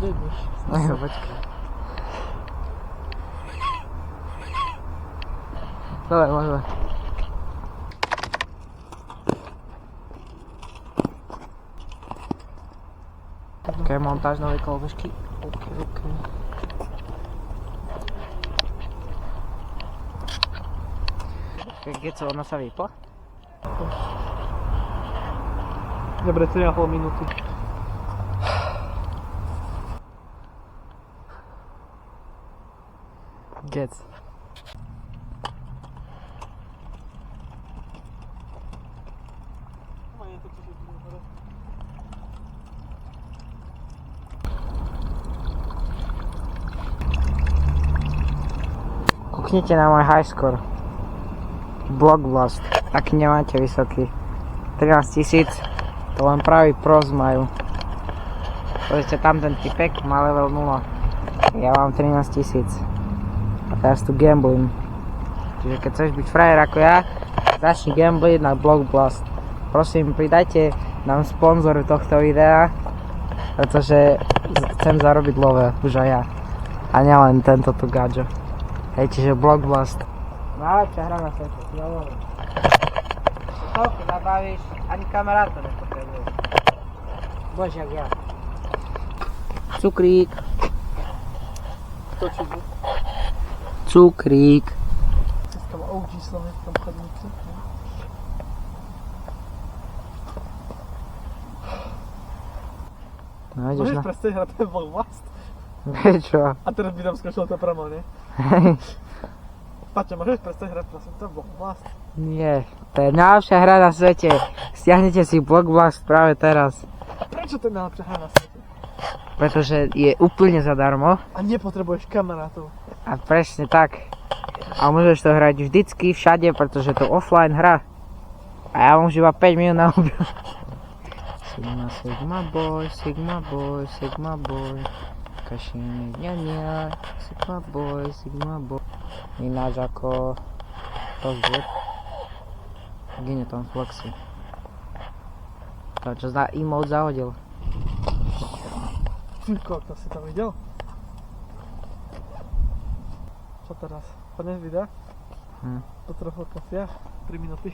nejdeš. Počkaj. Dobre, môžeme. Ok, montáž novej kolobežky. Ok. Keď sa ona sa vypla? Dobre, 3,5 minúty. Gec. Kuknite na môj high score. Blockblast, ak nemáte vysoký. 13 000, to len pravý pros majú. Pozrite tam ten typek, má level 0. Ja mám 13 000. A teraz tu gambling. Čiže keď chceš byť frajer ako ja, začni gambling na Blockblast. Prosím, pridajte nám sponzoru tohto videa, pretože chcem zarobiť love, už aj ja. A nielen tento tu gadžo. Hej, čiže Blockblast. Najlepšia hra na svete, ja hovorím. Toľko zabavíš, ani kamaráta nepotrebuješ. Bože, jak ja. Cukrík. Točíš. Cukrík. Si tam OG slovenskom chodníku. No ideš Môžeš na... prestať hrať ten Blockblast? Čo? A teraz by nám skočil to promo, ne? Hej. Paťo, môžeš prestať hrať prosím to Blockblast? Nie, to je najlepšia hra na svete. Stiahnite si Blockblast práve teraz. A prečo to je najlepšia hra na svete? Pretože je úplne zadarmo. A nepotrebuješ kamarátov. A presne tak. A môžeš to hrať vždycky, všade, pretože to offline hra. A ja mám už iba 5 minút na mobil. Sigma boy, Sigma boy, Sigma boy. Kašiny, ňaňa, Sigma boy. Ináč ako... rozbud. Gine tam flexy. To čo zná emote zahodil. Fyrko, to si tam videl? Čo teraz? Poďme videa? Po 3 lokáciách? 3 minúty.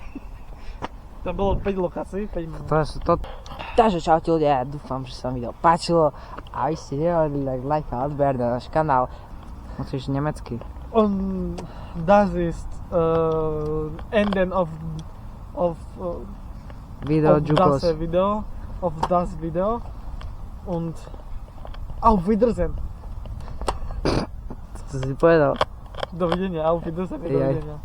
Tam bolo 5 lokácií, 5 minút. To sú to... Takže čaute ľudia, ja dúfam, že sa vám video páčilo a vy ste nehodili like a odber na náš kanál. Musíš nemecky. Das ist Enden of Video Jukos. das Video, auf das Video und auf Wiedersehen. Co si povedal? Dovidenia, auf Wiedersehen, dovidenia.